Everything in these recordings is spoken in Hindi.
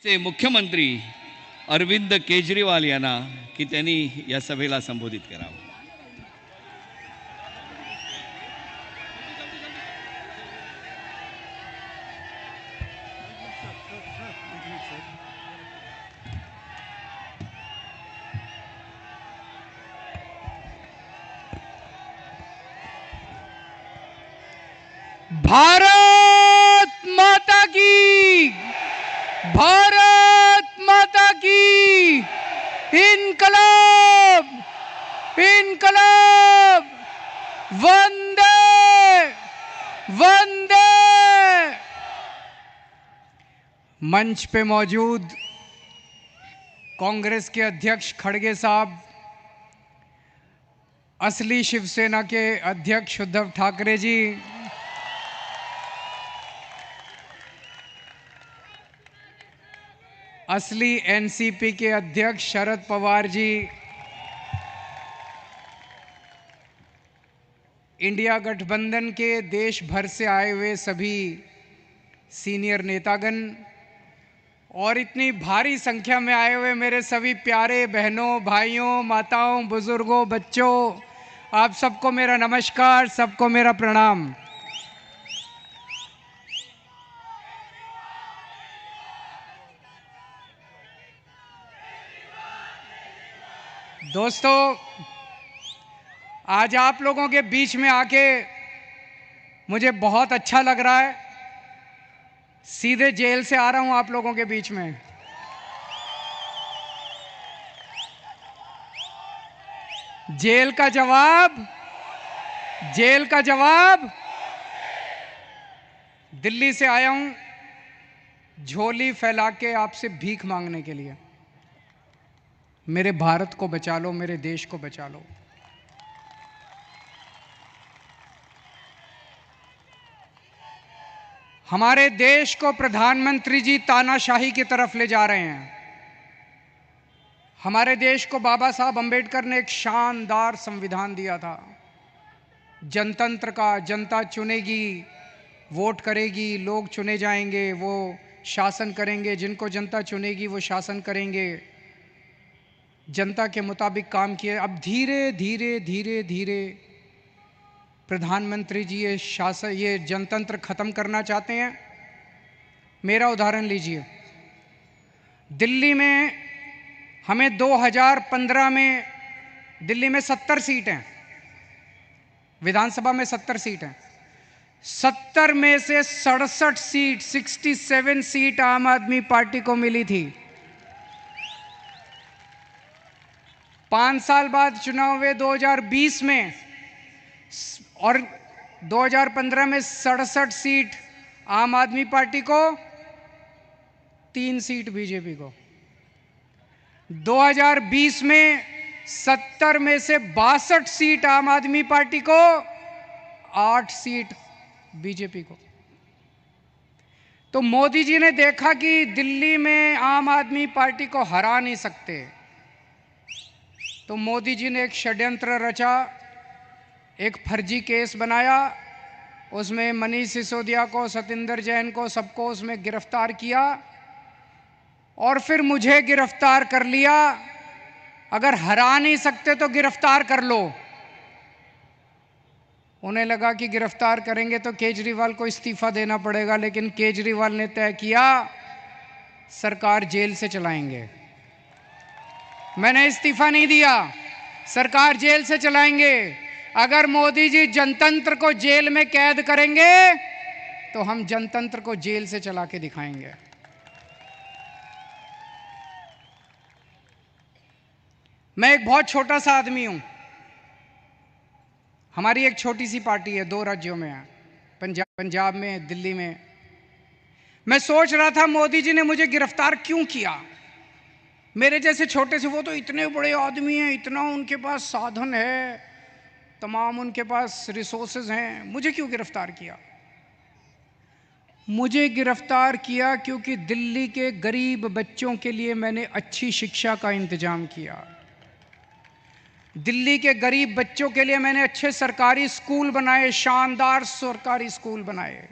चे मुख्यमंत्री अरविंद केजरीवाल यांना की त्यांनी या सभेला संबोधित करावं. भारत माता की, भारत माता की, इनकलाब, इनकलाब, वंदे वंदे. मंच पे मौजूद कांग्रेस के अध्यक्ष खड़गे साहब, असली शिवसेना के अध्यक्ष उद्धव ठाकरे जी, असली एनसीपी के अध्यक्ष शरद पवार जी, इंडिया गठबंधन के देश भर से आए हुए सभी सीनियर नेतागण और इतनी भारी संख्या में आए हुए मेरे सभी प्यारे बहनों, भाइयों, माताओं, बुजुर्गों, बच्चों, आप सबको मेरा नमस्कार, सबको मेरा प्रणाम. दोस्तों, आज आप लोगों के बीच में आके मुझे बहुत अच्छा लग रहा है. सीधे जेल से आ रहा हूं आप लोगों के बीच में. जेल का जवाब, जेल का जवाब. दिल्ली से आया हूं झोली फैला के आपसे भीख मांगने के लिए. मेरे भारत को बचा लो, मेरे देश को बचा लो. हमारे देश को प्रधानमंत्री जी तानाशाही की तरफ ले जा रहे हैं. हमारे देश को बाबा साहब अंबेडकर ने एक शानदार संविधान दिया था, जनतंत्र का. जनता चुनेगी, वोट करेगी, लोग चुने जाएंगे, वो शासन करेंगे. जिनको जनता चुनेगी वो शासन करेंगे. जनता के मुताबिक काम किए. अब धीरे धीरे धीरे धीरे प्रधानमंत्री जी ये जनतंत्र खत्म करना चाहते हैं. मेरा उदाहरण लीजिए. दिल्ली में हमें 2015 में दिल्ली में 70 सीट हैं, विधानसभा में 70 सीट हैं. 70 में से 67 सीट, 67 सीट आम आदमी पार्टी को मिली थी. 5 साल बाद चुनाव हुए 2020 में और 2015 में 67 सीट आम आदमी पार्टी को, 3 सीट बीजेपी को. 2020 में 70 में से 62 सीट आम आदमी पार्टी को, 8 सीट बीजेपी को. तो मोदी जी ने देखा कि दिल्ली में आम आदमी पार्टी को हरा नहीं सकते, तो मोदी जी ने एक षड्यंत्र रचा, एक फर्जी केस बनाया. उसमें मनीष सिसोदिया को, सतिंदर जैन को, सबको उसमें गिरफ्तार किया और फिर मुझे गिरफ्तार कर लिया. अगर हरा नहीं सकते तो गिरफ्तार कर लो. उन्हें लगा कि गिरफ्तार करेंगे तो केजरीवाल को इस्तीफा देना पड़ेगा, लेकिन केजरीवाल ने तय किया सरकार जेल से चलाएंगे. मैंने इस्तीफा नहीं दिया, सरकार जेल से चलाएंगे. अगर मोदी जी जनतंत्र को जेल में कैद करेंगे तो हम जनतंत्र को जेल से चला के दिखाएंगे. मैं एक बहुत छोटा सा आदमी हूं. हमारी एक छोटी सी पार्टी है, 2 राज्यों में है, पंजाब में, दिल्ली में. मैं सोच रहा था मोदी जी ने मुझे गिरफ्तार क्यों किया. मेरे जैसे छोटे से, वो तो इतने बड़े आदमी हैं, इतना उनके पास साधन है, तमाम उनके पास रिसोर्सेज हैं, मुझे क्यों गिरफ्तार किया. मुझे गिरफ्तार किया क्योंकि दिल्ली के गरीब बच्चों के लिए मैंने अच्छी शिक्षा का इंतजाम किया. दिल्ली के गरीब बच्चों के लिए मैंने अच्छे सरकारी स्कूल बनाए, शानदार सरकारी स्कूल बनाए.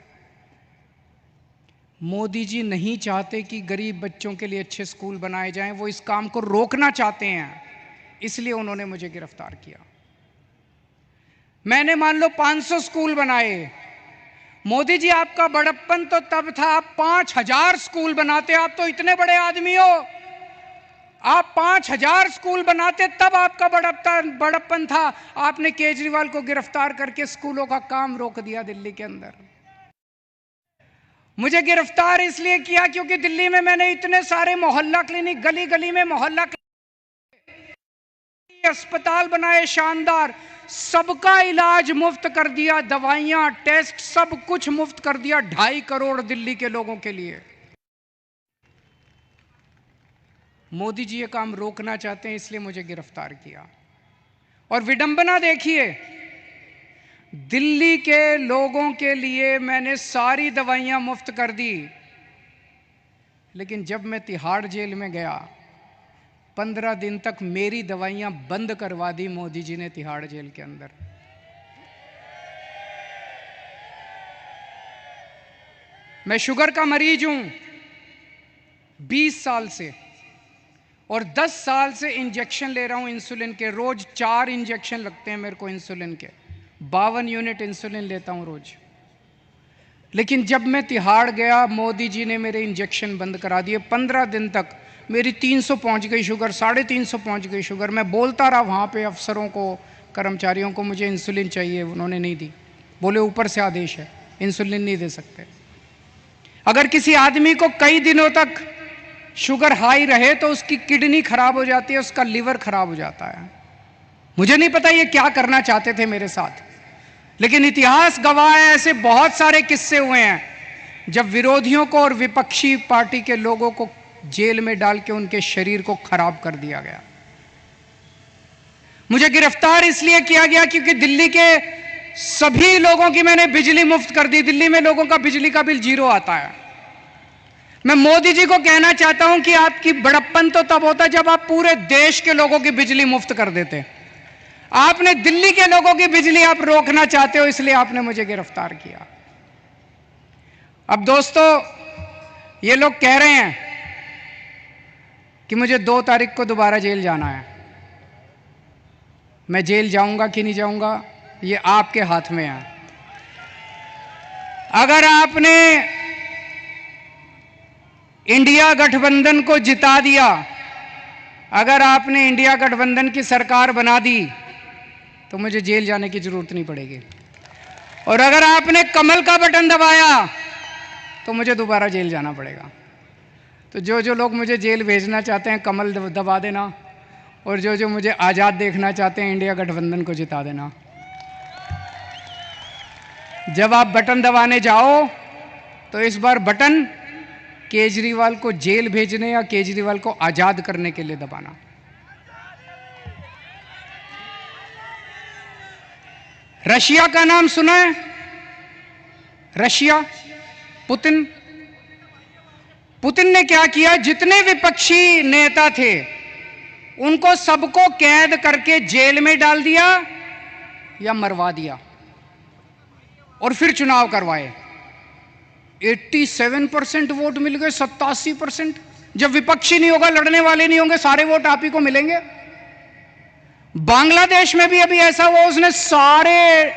मोदी जी नहीं चाहते कि गरीब बच्चों के लिए अच्छे स्कूल बनाए जाएं, वो इस काम को रोकना चाहते हैं, इसलिए उन्होंने मुझे गिरफ्तार किया। मैंने मान लो 500 स्कूल बनाए। मोदी जी, आपका बड़प्पन तो तब था आप 5000 स्कूल बनाते। आप तो इतने बड़े आदमी हो, आप 5000 स्कूल बनाते तब आपका बड़प्पन था। आपने केजरीवाल को गिरफ्तार करके स्कूलों का काम रोक दिया दिल्ली के अंदर। मुझे गिरफ्तार इसलिए किया क्योंकि दिल्ली में मैंने इतने सारे मोहल्ला क्लिनिक, गली गली में मोहल्ला क्लिनिक, अस्पताल बनाए शानदार, सबका इलाज मुफ्त कर दिया, दवाइयां, टेस्ट, सब कुछ मुफ्त कर दिया 2.5 करोड़ दिल्ली के लोगों के लिए। मोदी जी ये काम रोकना चाहते हैं, इसलिए मुझे गिरफ्तार किया। और विडंबना देखिए, दिल्ली के लोगों के लिए मैंने सारी दवाइयां मुफ्त कर दी, लेकिन जब मैं तिहाड़ जेल में गया 15 दिन तक मेरी दवाइयां बंद करवा दी मोदी जी ने तिहाड़ जेल के अंदर। मैं शुगर का मरीज हूं 20 साल से, और 10 साल से इंजेक्शन ले रहा हूं इंसुलिन के। रोज 4 इंजेक्शन लगते हैं मेरे को इंसुलिन के, 52 यूनिट इंसुलिन लेता हूं रोज। लेकिन जब मैं तिहाड़ गया, मोदी जी ने मेरे इंजेक्शन बंद करा दिए। 15 दिन तक मेरी 300 पहुंच गई शुगर, 350 पहुंच गई शुगर। मैं बोलता रहा वहां पे अफसरों को, कर्मचारियों को, मुझे इंसुलिन चाहिए, उन्होंने नहीं दी। बोले ऊपर से आदेश है, इंसुलिन नहीं दे सकते। अगर किसी आदमी को कई दिनों तक शुगर हाई रहे तो उसकी किडनी खराब हो जाती है, उसका लिवर खराब हो जाता है। मुझे नहीं पता ये क्या करना चाहते थे मेरे साथ, लेकिन इतिहास गवाह है, ऐसे बहुत सारे किस्से हुए हैं जब विरोधियों को और विपक्षी पार्टी के लोगों को जेल में डाल के उनके शरीर को खराब कर दिया गया। मुझे गिरफ्तार इसलिए किया गया क्योंकि दिल्ली के सभी लोगों की मैंने बिजली मुफ्त कर दी। दिल्ली में लोगों का बिजली का बिल 0 आता है। मैं मोदी जी को कहना चाहता हूं कि आपकी बड़प्पन तो तब होता जब आप पूरे देश के लोगों की बिजली मुफ्त कर देते। आपने दिल्ली के लोगों की बिजली आप रोकना चाहते हो, इसलिए आपने मुझे गिरफ्तार किया। अब दोस्तों, ये लोग कह रहे हैं कि मुझे 2 तारीख को दोबारा जेल जाना है। मैं जेल जाऊंगा कि नहीं जाऊंगा, ये आपके हाथ में है। अगर आपने इंडिया गठबंधन को जिता दिया, अगर आपने इंडिया गठबंधन की सरकार बना दी, तो मुझे जेल जाने की जरूरत नहीं पड़ेगी। और अगर आपने कमल का बटन दबाया तो मुझे दोबारा जेल जाना पड़ेगा। तो जो लोग मुझे जेल भेजना चाहते हैं, कमल दबा देना, और जो मुझे आज़ाद देखना चाहते हैं, इंडिया गठबंधन को जिता देना। जब आप बटन दबाने जाओ तो इस बार बटन केजरीवाल को जेल भेजने या केजरीवाल को आज़ाद करने के लिए दबाना। रशिया का नाम सुना है? रशिया, पुतिन ने क्या किया? जितने विपक्षी नेता थे उनको सबको कैद करके जेल में डाल दिया या मरवा दिया, और फिर चुनाव करवाए। 87% वोट मिल गए, 87%। जब विपक्षी नहीं होगा, लड़ने वाले नहीं होंगे, सारे वोट आप ही को मिलेंगे। बांग्लादेश में भी अभी ऐसा हुआ, उसने सारे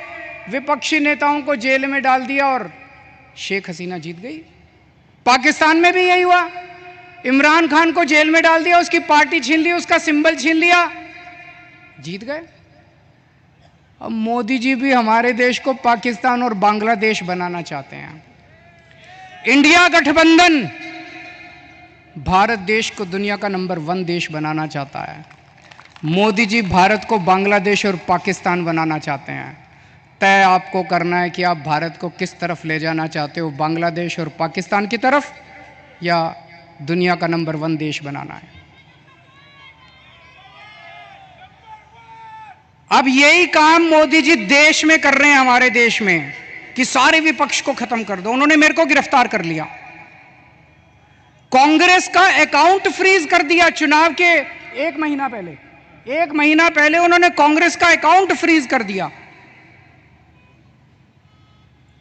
विपक्षी नेताओं को जेल में डाल दिया और शेख हसीना जीत गई। पाकिस्तान में भी यही हुआ, इमरान खान को जेल में डाल दिया, उसकी पार्टी छीन ली, उसका सिंबल छीन लिया, जीत गए। अब मोदी जी भी हमारे देश को पाकिस्तान और बांग्लादेश बनाना चाहते हैं। इंडिया गठबंधन भारत देश को दुनिया का नंबर 1 देश बनाना चाहता है। मोदी जी भारत को बांग्लादेश और पाकिस्तान बनाना चाहते हैं। तय आपको करना है कि आप भारत को किस तरफ ले जाना चाहते हो, बांग्लादेश और पाकिस्तान की तरफ, या दुनिया का नंबर 1 देश बनाना है। अब यही काम मोदी जी देश में कर रहे हैं, हमारे देश में, कि सारे विपक्ष को खत्म कर दो। उन्होंने मेरे को गिरफ्तार कर लिया, कांग्रेस का अकाउंट फ्रीज कर दिया। चुनाव के 1 महीना पहले उन्होंने कांग्रेस का अकाउंट फ्रीज कर दिया।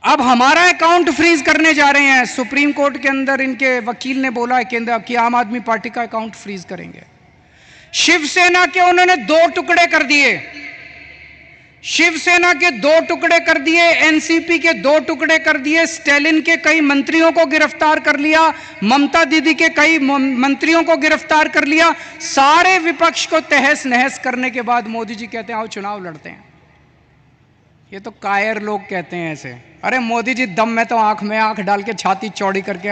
अब हमारा अकाउंट फ्रीज करने जा रहे हैं। सुप्रीम कोर्ट के अंदर इनके वकील ने बोला है केंद्र की आम आदमी पार्टी का अकाउंट फ्रीज करेंगे। शिवसेना के उन्होंने 2 टुकड़े कर दिए, शिवसेना के 2 टुकड़े कर दिए, एनसीपी के 2 टुकड़े कर दिए, स्टालिन के कई मंत्रियों को गिरफ्तार कर लिया, ममता दीदी के कई मंत्रियों को गिरफ्तार कर लिया। सारे विपक्ष को तहस नहस करने के बाद मोदी जी कहते हैं आओ चुनाव लड़ते हैं। ये तो कायर लोग कहते हैं ऐसे। अरे मोदी जी दम में तो आंख में आंख डाल के छाती चौड़ी करके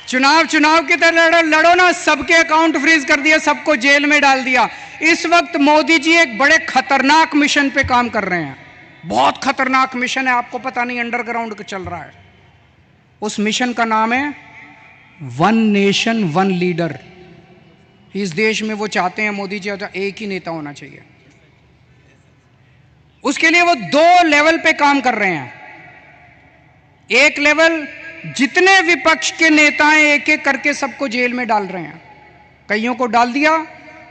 चुनाव की तरह लड़ो ना। सबके अकाउंट फ्रीज कर दिया, सबको जेल में डाल दिया। इस वक्त मोदी जी एक बड़े खतरनाक मिशन पे काम कर रहे हैं, बहुत खतरनाक मिशन है, आपको पता नहीं अंडरग्राउंड चल रहा है। उस मिशन का नाम है वन नेशन वन लीडर। इस देश में वो चाहते हैं मोदी जी एक ही नेता होना चाहिए। उसके लिए वो 2 लेवल पे काम कर रहे हैं। एक लेवल जितने विपक्ष के नेता हैं एक एक करके सबको जेल में डाल रहे हैं, कईयों को डाल दिया।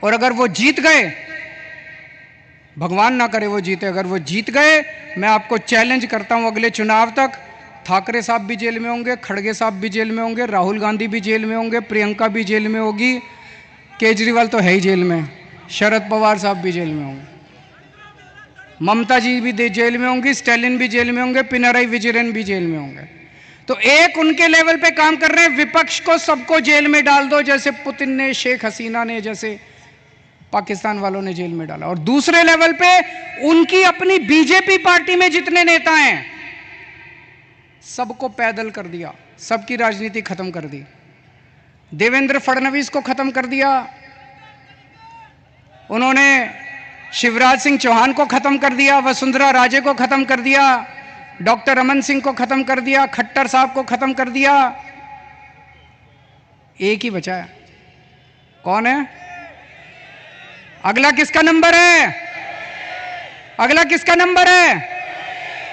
और अगर वो जीत गए, भगवान ना करे वो जीते, अगर वो जीत गए, मैं आपको चैलेंज करता हूं अगले चुनाव तक ठाकरे साहब भी जेल में होंगे, खड़गे साहब भी जेल में होंगे, राहुल गांधी भी जेल में होंगे, प्रियंका भी जेल में होगी, केजरीवाल तो है ही जेल में, शरद पवार साहब भी जेल में होंगे, ममता जी भी जेल में होंगी, स्टालिन भी जेल में होंगे, पिनराई विजयन भी जेल में होंगे। तो एक उनके लेवल पे काम कर रहे हैं, विपक्ष को सबको जेल में डाल दो, जैसे पुतिन ने, शेख हसीना ने, जैसे पाकिस्तान वालों ने जेल में डाला। और दूसरे लेवल पे उनकी अपनी बीजेपी पार्टी में जितने नेता हैं सबको पैदल कर दिया, सबकी राजनीति खत्म कर दी। देवेंद्र फडणवीस को खत्म कर दिया, उन्होंने शिवराज सिंह चौहान को खत्म कर दिया, वसुंधरा राजे को खत्म कर दिया, डॉक्टर रमन सिंह को खत्म कर दिया, खट्टर साहब को खत्म कर दिया। एक ही बचा है, कौन है? अगला किसका नंबर है? अगला किसका नंबर है?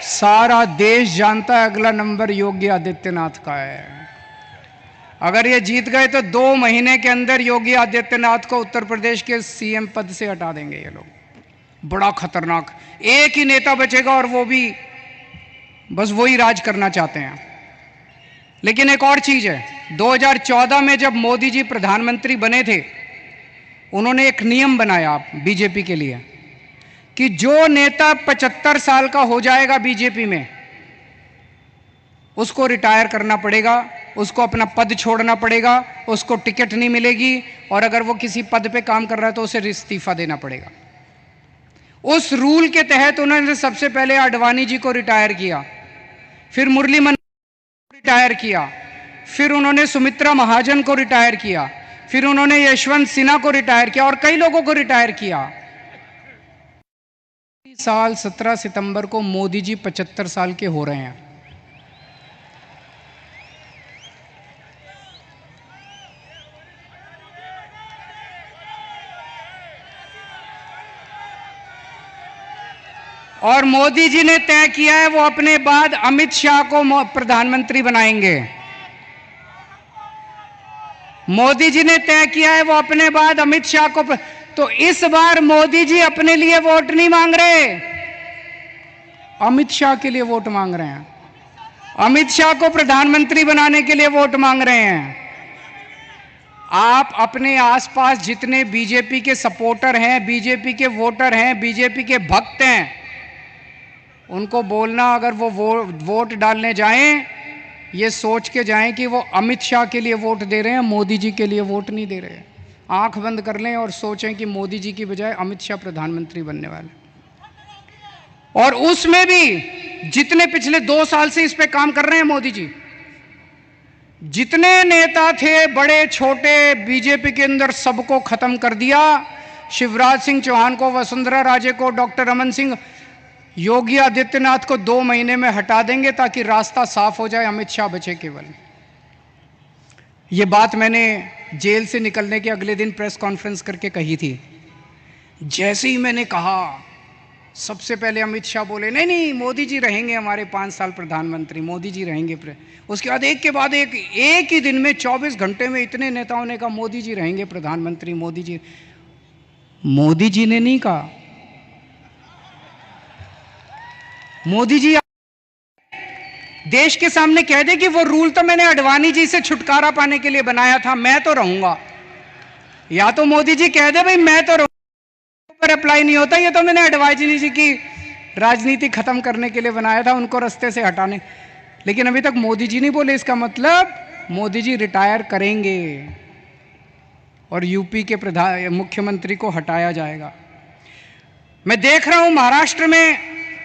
सारा देश जानता है अगला नंबर योगी आदित्यनाथ का है। अगर ये जीत गए तो 2 महीने के अंदर योगी आदित्यनाथ को उत्तर प्रदेश के सीएम पद से हटा देंगे ये लोग। बड़ा खतरनाक, एक ही नेता बचेगा और वो भी बस वही राज करना चाहते हैं। लेकिन एक और चीज है, 2014 में जब मोदी जी प्रधानमंत्री बने थे, उन्होंने एक नियम बनाया बीजेपी के लिए कि जो नेता 75 साल का हो जाएगा बीजेपी में, उसको रिटायर करना पड़ेगा, उसको अपना पद छोड़ना पड़ेगा, उसको टिकट नहीं मिलेगी, और अगर वो किसी पद पे काम कर रहा है तो उसे इस्तीफा देना पड़ेगा। उस रूल के तहत उन्होंने सबसे पहले आडवाणी जी को रिटायर किया, फिर मुरली मनोहर को रिटायर किया, फिर उन्होंने सुमित्रा महाजन को रिटायर किया, फिर उन्होंने यशवंत सिन्हा को रिटायर किया और कई लोगों को रिटायर किया। साल 17 सितंबर को मोदी जी 75 साल के हो रहे हैं। और मोदी जी ने तय किया है वो अपने बाद अमित शाह को प्रधानमंत्री बनाएंगे। मोदी जी ने तय किया है वो अपने बाद अमित शाह को तो इस बार मोदी जी अपने लिए वोट नहीं मांग रहे, अमित शाह के लिए वोट मांग रहे हैं। अमित शाह को प्रधानमंत्री बनाने के लिए वोट मांग रहे हैं। आप अपने आसपास जितने बीजेपी के सपोर्टर हैं, बीजेपी के वोटर हैं, बीजेपी के भक्त हैं, उनको बोलना अगर वो वोट डालने जाएं, ये सोच के जाएं कि वो अमित शाह के लिए वोट दे रहे हैं, मोदी जी के लिए वोट नहीं दे रहे। आंख बंद कर लें और सोचें कि मोदी जी की बजाय अमित शाह प्रधानमंत्री बनने वाले। और उसमें भी जितने पिछले 2 साल से इस पे काम कर रहे हैं मोदी जी, जितने नेता थे बड़े छोटे बीजेपी के अंदर, सबको खत्म कर दिया। शिवराज सिंह चौहान को, वसुंधरा राजे को, डॉक्टर रमन सिंह, योगी आदित्यनाथ को 2 महीने में हटा देंगे ताकि रास्ता साफ हो जाए, अमित शाह बचे केवल। ये बात मैंने जेल से निकलने के अगले दिन प्रेस कॉन्फ्रेंस करके कही थी। जैसे ही मैंने कहा, सबसे पहले अमित शाह बोले नहीं नहीं मोदी जी रहेंगे हमारे 5 साल प्रधानमंत्री, मोदी जी रहेंगे। उसके बाद एक ही दिन में 24 घंटे में इतने नेताओं ने कहा मोदी जी रहेंगे प्रधानमंत्री, मोदी जी ने नहीं कहा, मोदी जी देश के सामने कह दे कि वो रूल तो मैंने अडवाणी जी से छुटकारा पाने के लिए बनाया था, मैं तो रहूंगा। या तो मोदी जी कह दे भाई मैं तो रहूंगा, पर अप्लाई नहीं होता, ये तो मैंने अडवाणी जी की राजनीति खत्म करने के लिए बनाया था, उनको रास्ते से हटाने। लेकिन अभी तक मोदी जी नहीं बोले। इसका मतलब मोदी जी रिटायर करेंगे और यूपी के मुख्यमंत्री को हटाया जाएगा। मैं देख रहा हूं महाराष्ट्र में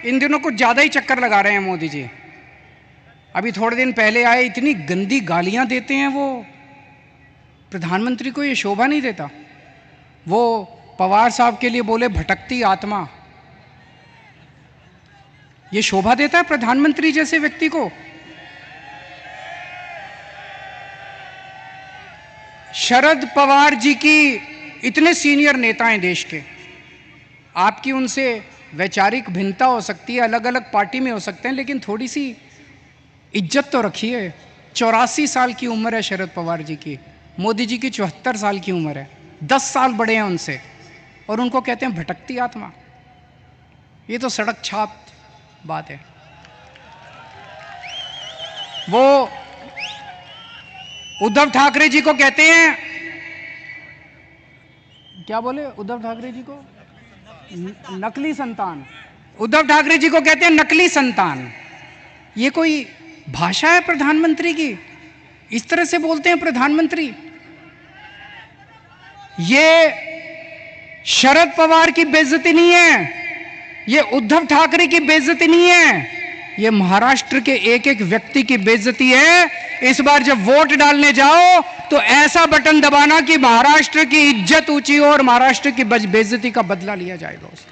इन दिनों कुछ ज्यादा ही चक्कर लगा रहे हैं मोदी जी। अभी थोड़े दिन पहले आए, इतनी गंदी गालियां देते हैं वो। प्रधानमंत्री को ये शोभा नहीं देता। वो पवार साहब के लिए बोले भटकती आत्मा। ये शोभा देता है प्रधानमंत्री जैसे व्यक्ति को? शरद पवार जी की इतने सीनियर नेता हैं देश के, आपकी उनसे वैचारिक भिन्नता हो सकती है, अलग अलग पार्टी में हो सकते हैं, लेकिन थोड़ी सी इज्जत तो रखिए। 84 साल की उम्र है शरद पवार जी की, मोदी जी की 74 साल की उम्र है, 10 साल बड़े हैं उनसे, और उनको कहते हैं भटकती आत्मा। ये तो सड़क छाप बात है। वो उद्धव ठाकरे जी को कहते हैं, क्या बोले उद्धव ठाकरे जी को? नकली संतान। उद्धव ठाकरे जी को कहते हैं नकली संतान। ये कोई भाषा है प्रधानमंत्री की? इस तरह से बोलते हैं प्रधानमंत्री? ये शरद पवार की बेइज्जती नहीं है, ये उद्धव ठाकरे की बेइज्जती नहीं है, ये महाराष्ट्र के एक एक व्यक्ति की बेइज्जती है। इस बार जब वोट डालने जाओ तो ऐसा बटन दबाना कि महाराष्ट्र की इज्जत ऊंची हो और महाराष्ट्र की बेइज्जती का बदला लिया जाएगा उससे।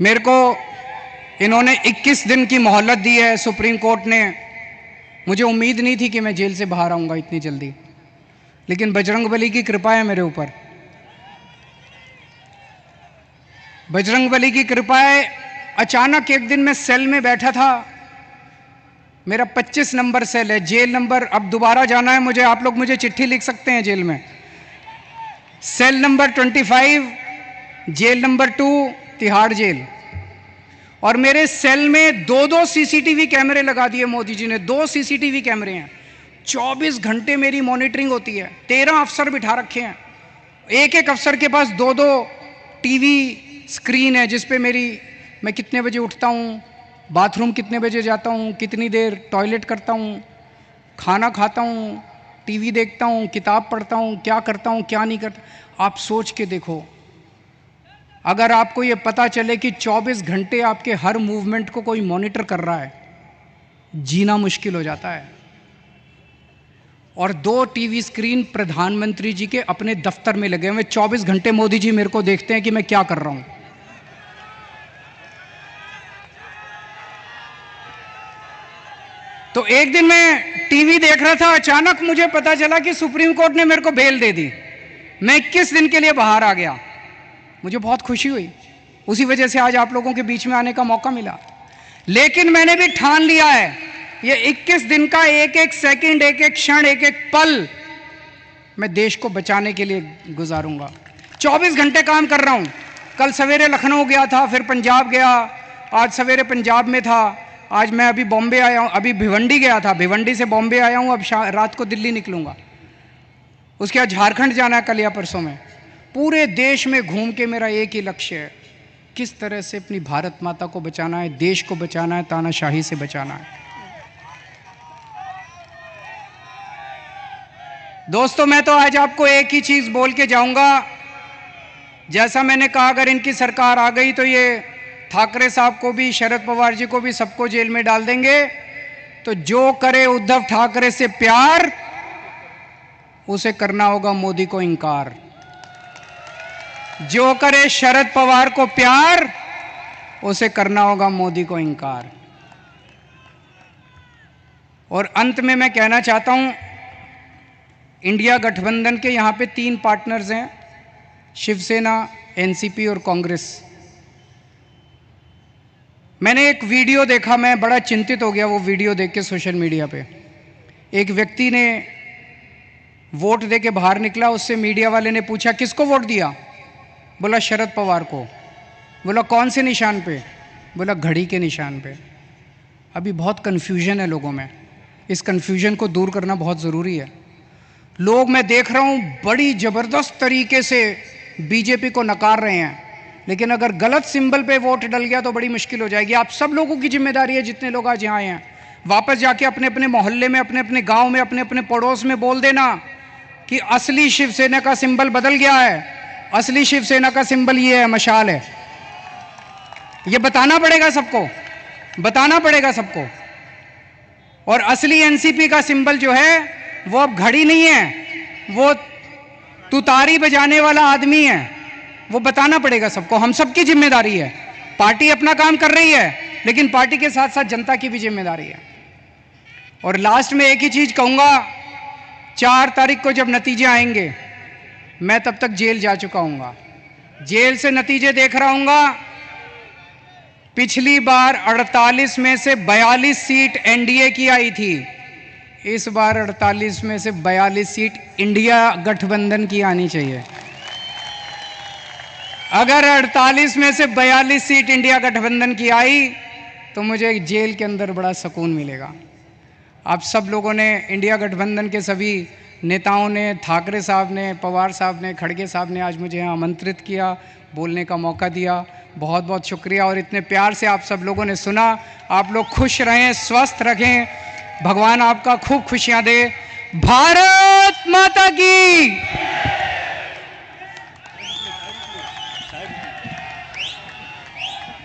मेरे को इन्होंने 21 दिन की मोहलत दी है सुप्रीम कोर्ट ने। मुझे उम्मीद नहीं थी कि मैं जेल से बाहर आऊंगा इतनी जल्दी, लेकिन बजरंगबली की कृपा है मेरे ऊपर। बजरंगबली की कृपा है। अचानक एक दिन मैं सेल में बैठा था, मेरा 25 नंबर सेल है, जेल नंबर, अब दोबारा जाना है मुझे, आप लोग मुझे चिट्ठी लिख सकते हैं जेल में। Cell number 25, jail number 2, Tihar jail. और मेरे सेल में 2-2 सीसीटीवी कैमरे लगा दिए मोदी जी ने। 2 सीसीटीवी कैमरे हैं, 24 घंटे मेरी मॉनिटरिंग होती है। 13 अफसर बिठा रखे हैं, एक एक अफसर के पास 2-2 टीवी स्क्रीन है जिस पे मैं कितने बजे उठता हूँ, बाथरूम कितने बजे जाता हूँ, कितनी देर टॉयलेट करता हूँ, खाना खाता हूँ, टीवी देखता हूँ, किताब पढ़ता हूँ, क्या करता हूँ क्या नहीं करता। आप सोच के देखो, अगर आपको ये पता चले कि 24 घंटे आपके हर मूवमेंट को कोई मॉनिटर कर रहा है, जीना मुश्किल हो जाता है। और 2 टीवी स्क्रीन प्रधानमंत्री जी के अपने दफ्तर में लगे हुए, 24 घंटे मोदी जी मेरे को देखते हैं कि मैं क्या कर रहा हूं। तो एक दिन मैं टीवी देख रहा था, अचानक मुझे पता चला कि सुप्रीम कोर्ट ने मेरे को बेल दे दी। मैं 21 दिन के लिए बाहर आ गया। मुझे बहुत खुशी हुई, उसी वजह से आज आप लोगों के बीच में आने का मौका मिला। लेकिन मैंने भी ठान लिया है, ये 21 दिन का एक एक सेकंड, एक एक क्षण, एक एक पल मैं देश को बचाने के लिए गुजारूंगा। 24 घंटे काम कर रहा हूं। कल सवेरे लखनऊ गया था, फिर पंजाब गया, आज सवेरे पंजाब में था, आज मैं अभी बॉम्बे आया हूं, अभी भिवंडी गया था, भिवंडी से बॉम्बे आया हूं, अब रात को दिल्ली निकलूंगा। उसके बाद झारखंड जाना है कल या परसों में। पूरे देश में घूम के मेरा एक ही लक्ष्य है, किस तरह से अपनी भारत माता को बचाना है, देश को बचाना है, तानाशाही से बचाना है। दोस्तों, मैं तो आज आपको एक ही चीज बोल के जाऊंगा। जैसा मैंने कहा, अगर इनकी सरकार आ गई तो ये ठाकरे साहब को भी, शरद पवार जी को भी, सबको जेल में डाल देंगे। तो जो करे उद्धव ठाकरे से प्यार, उसे करना होगा मोदी को इंकार। जो करे शरद पवार को प्यार, उसे करना होगा मोदी को इंकार। और अंत में मैं कहना चाहता हूं, इंडिया गठबंधन के यहां पे 3 पार्टनर्स हैं, शिवसेना, एनसीपी और कांग्रेस। मैंने एक वीडियो देखा, मैं बड़ा चिंतित हो गया वो वीडियो देख के सोशल मीडिया पे। एक व्यक्ति ने वोट दे के बाहर निकला, उससे मीडिया वाले ने पूछा किसको वोट दिया? बोला शरद पवार को। बोला कौन से निशान पे? बोला घड़ी के निशान पे। अभी बहुत कन्फ्यूजन है लोगों में, इस कन्फ्यूजन को दूर करना बहुत ज़रूरी है। लोग मैं देख रहा हूँ बड़ी ज़बरदस्त तरीके से बीजेपी को नकार रहे हैं, लेकिन अगर गलत सिंबल पे वोट डल गया तो बड़ी मुश्किल हो जाएगी। आप सब लोगों की जिम्मेदारी है, जितने लोग आज यहाँ आए हैं, वापस जाके अपने अपने मोहल्ले में, अपने अपने गांव में, अपने अपने पड़ोस में बोल देना कि असली शिवसेना का सिंबल बदल गया है, असली शिवसेना का सिंबल ये है, मशाल है। ये बताना पड़ेगा सबको, बताना पड़ेगा सबको। और असली एनसीपी का सिंबल जो है वो अब घड़ी नहीं है, वो तुतारी बजाने वाला आदमी है। वो बताना पड़ेगा सबको, हम सबकी जिम्मेदारी है। पार्टी अपना काम कर रही है, लेकिन पार्टी के साथ साथ जनता की भी जिम्मेदारी है। और लास्ट में एक ही चीज कहूंगा, 4 तारीख को जब नतीजे आएंगे, मैं तब तक जेल जा चुका हूंगा, जेल से नतीजे देख रहा हूंगा। पिछली बार 48 में से 42 सीट एनडीए की आई थी, इस बार 48 में से 42 सीट इंडिया गठबंधन की आनी चाहिए। अगर 48 में से 42 सीट इंडिया गठबंधन की आई तो मुझे जेल के अंदर बड़ा सुकून मिलेगा। आप सब लोगों ने, इंडिया गठबंधन के सभी नेताओं ने, ठाकरे साहब ने, पवार साहब ने, खड़गे साहब ने आज मुझे यहाँ आमंत्रित किया, बोलने का मौका दिया, बहुत बहुत शुक्रिया। और इतने प्यार से आप सब लोगों ने सुना। आप लोग खुश रहें, स्वस्थ रखें, भगवान आपका खूब खुशियां दे। भारत माता की।